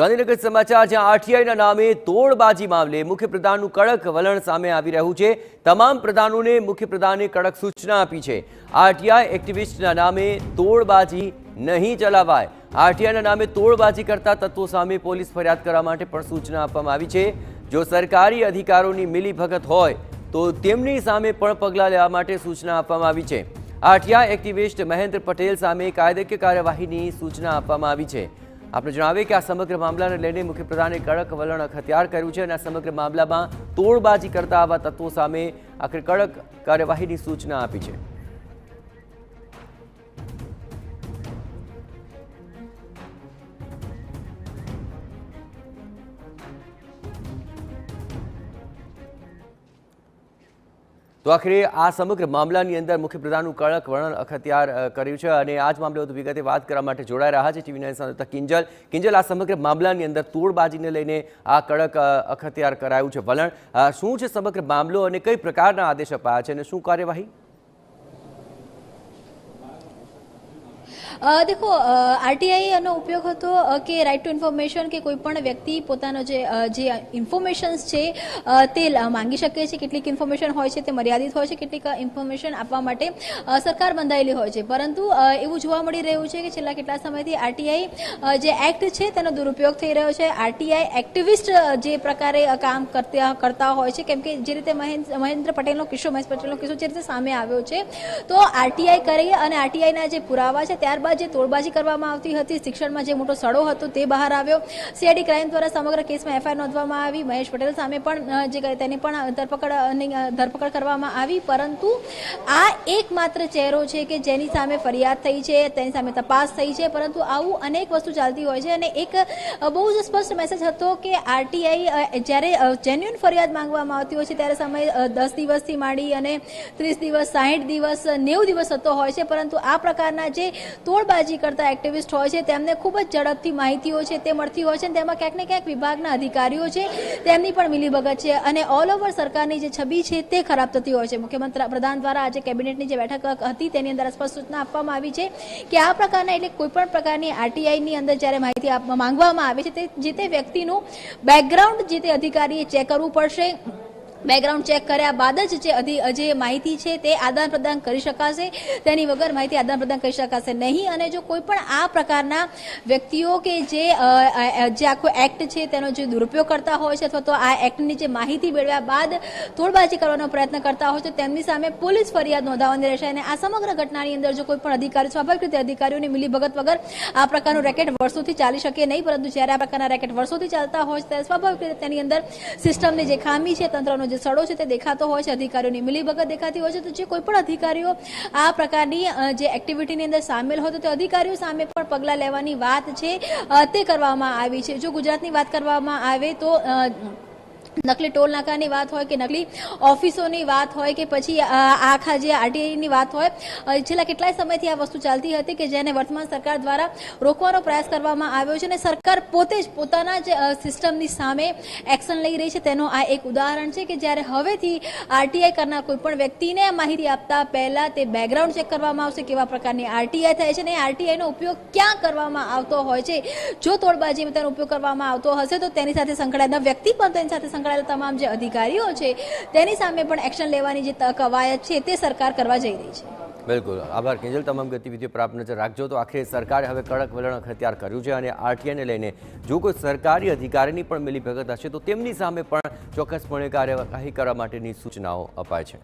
ગાંધીનગર સમાચાર, જ્યાં આરટીઆઈના નામે તોડબાજી મામલે મુખ્યપ્રધાનનું કડક વલણ સામે આવી રહ્યું છે। તમામ પ્રધાનોને મુખ્યપ્રધાને કડક સૂચના આપી છે। આરટીઆઈ એક્ટિવિસ્ટના નામે તોડબાજી નહીં ચલાવાય। આરટીઆઈના નામે તોડબાજી કરતા તત્વો સામે પોલીસ ફરિયાદ કરવા માટે પણ સૂચના આપવામાં આવી છે। જો સરકારી અધિકારીઓની મિલીભગત હોય તો તેમની સામે પણ પગલાં લેવા માટે સૂચના આપવામાં આવી છે। આરટીઆઈ એક્ટિવિસ્ટ મહેન્દ્ર પટેલ સામે કાયદાકીય કાર્યવાહીની સૂચના આપવામાં આવી છે। આપણે જણાવીએ કે આ સમગ્ર મામલાને લઈને મુખ્યપ્રધાને કડક વલણ અખત્યાર કર્યું છે અને આ સમગ્ર મામલામાં તોડબાજી કરતા આવા તત્વો સામે આખરે કડક કાર્યવાહીની સૂચના આપી છે। તો આખરે આ સમગ્ર મામલાની અંદર મુખ્યપ્રધાનનું કડક વલણ અખત્યાર કર્યું છે અને આ જ મામલે વધુ વિગતે વાત કરવા માટે જોડાઈ રહ્યા છે ટીવી 9 સંવાદદાતા કિંજલ, આ સમગ્ર મામલાની અંદર તોડબાજીને લઈને આ કડક અખત્યાર કરાયું છે વલણ, શું છે સમગ્ર મામલો અને કઈ પ્રકારના આદેશ અપાયા છે અને શું કાર્યવાહી? देखो आरटीआई નો ઉપયોગ હતો કે રાઇટ ટુ ઇન્ફોર્મેશન કે કોઈ પણ વ્યક્તિ પોતાનો જે ઇન્ફોર્મેશન્સ છે તે માંગી શકે છે। કેટલીક ઇન્ફોર્મેશન હોય છે તે મર્યાદિત હોય છે, કેટલીક ઇન્ફોર્મેશન આપવા માટે સરકાર બંધાયેલી હોય છે, પરંતુ એવું જોવા મળી રહ્યું છે કે છેલ્લા કેટલા સમયથી આરટીઆઈ જે એક્ટ છે તેનો દુરુપયોગ થઈ રહ્યો છે। આરટીઆઈ એક્ટિવિસ્ટ જે પ્રકારે કામ કરતા હોય છે, કેમ કે જે રીતે મહેન્દ્ર પટેલનો કિસ્સો જે રીતે સામે આવ્યો છે, તો આરટીઆઈ કરી અને આરટીઆઈના જે પુરાવા છે ત્યારબાદ જે તોડબાજી કરવામાં આવતી હતી, શિક્ષણમાં જે મોટો સડો હતો તે બહાર આવ્યો। સીઆઈડી ક્રાઇમ દ્વારા સમગ્ર કેસમાં એફઆઈઆર નોંધવામાં આવી। મહેશ પટેલ સામે પણ તેની પણ ધરપકડ કરવામાં આવી, પરંતુ આ એકમાત્ર ચહેરો છે કે જેની સામે ફરિયાદ થઈ છે, તેની સામે તપાસ થઈ છે, પરંતુ આવું અનેક વસ્તુ ચાલતી હોય છે। અને એક બહુ જ સ્પષ્ટ મેસેજ હતો કે આરટીઆઈ જ્યારે જેન્યુઅન ફરિયાદ માંગવામાં આવતી હોય છે ત્યારે સમય 10 દિવસથી માંડી અને 30 દિવસ, 60 દિવસ, 90 દિવસ થતો હોય છે, પરંતુ આ પ્રકારના જે તોડબાજી કરતા એક્ટિવિસ્ટ હોય છે તેમને ખૂબ જ ઝડપથી માહિતીઓ છે તે મળતી હોય છે અને તેમાં ક્યાંક ને ક્યાંક વિભાગના અધિકારીઓ છે તેમની પણ મિલીભગત છે અને ઓલ ઓવર સરકારની જે છબી છે તે ખરાબ થતી હોય છે। મુખ્યમંત્રી પ્રધાન દ્વારા આજે કેબિનેટની જે બેઠક હતી તેની અંદર સ્પષ્ટ સૂચના આપવામાં આવી છે કે આ પ્રકારના એટલે કોઈ પણ પ્રકારની આરટીઆઈની અંદર જ્યારે માહિતી માંગવામાં આવે છે તે જે તે વ્યક્તિનું બેકગ્રાઉન્ડ જે તે અધિકારીએ ચેક કરવું પડશે। બેકગ્રાઉન્ડ ચેક કર્યા બાદ જ જે માહિતી છે તે આદાન પ્રદાન કરી શકાશે, તેની વગર માહિતી આદાન પ્રદાન કરી શકાશે નહીં। અને જો કોઈ પણ આ પ્રકારના વ્યક્તિઓ કે જે આખો એક્ટ છે તેનો જે દુરુપયોગ કરતા હોય છે અથવા તો આ એક્ટની જે માહિતી મેળવ્યા બાદ તોડબાજી કરવાનો પ્રયત્ન કરતા હોય તો તેમની સામે પોલીસ ફરિયાદ નોંધાવવાની રહેશે। અને આ સમગ્ર ઘટનાની અંદર જો કોઈ પણ અધિકારી, સ્વાભાવિક રીતે અધિકારીઓની મિલીભગત વગર આ પ્રકારનું રેકેટ વર્ષોથી ચાલી શકે નહીં, પરંતુ જ્યારે આ પ્રકારના રેકેટ વર્ષોથી ચાલતા હોય ત્યારે સ્વાભાવિક રીતે તેની અંદર સિસ્ટમની જે ખામી છે, તંત્રનો જે સડો છે તે દેખાતો હોય છે, અધિકારીઓની મિલીભગત દેખાતી હોય છે। તો જે કોઈ પણ અધિકારીઓ આ પ્રકારની જે એક્ટિવિટીની અંદર સામેલ હોય તો તે અધિકારીઓ સામે પણ પગલાં લેવાની વાત છે તે કરવામાં આવી છે। જો ગુજરાતની વાત કરવામાં આવે તો નકલી ટોલ નાકાની વાત હોય કે નકલી ઓફિસોની વાત હોય કે પછી આખા જે આરટીઆઈની વાત હોય, છેલ્લા કેટલાય સમયથી આ વસ્તુ ચાલતી હતી કે જેને વર્તમાન સરકાર દ્વારા રોકવાનો પ્રયાસ કરવામાં આવ્યો છે અને સરકાર પોતે જ પોતાના જ સિસ્ટમની સામે એક્શન લઈ રહી છે। તેનો આ એક ઉદાહરણ છે કે જ્યારે હવેથી આરટીઆઈ કરનાર કોઈ પણ વ્યક્તિને માહિતી આપતા પહેલા તે બેકગ્રાઉન્ડ ચેક કરવામાં આવશે, કેવા પ્રકારની આરટીઆઈ થાય છે અને આરટીઆઈનો ઉપયોગ ક્યાં કરવામાં આવતો હોય છે। જો તોડબાજીમાં તેનો ઉપયોગ કરવામાં આવતો હશે તો તેની સાથે સંકળાયેલા વ્યક્તિ પણ તેની સાથે સંકળાયેલા તમામ જે અધિકારીઓ છે તેની સામે પણ એક્શન લેવાની જે કવાયત છે તે સરકાર કરવા જઈ રહી છે। બિલકુલ, આભાર કિંજલ। તમામ ગતિવિધિઓ પર આપ નજર રાખજો। તો આખરે સરકારે હવે કડક વલણ અખત્યાર કર્યું છે અને આરટીઆઈને લઈને જો કોઈ સરકારી અધિકારીની પણ મિલીભગત હશે તો તેમની સામે પણ ચોક્કસપણે કાર્યવાહી કરવા માટેની સૂચનાઓ અપાય છે।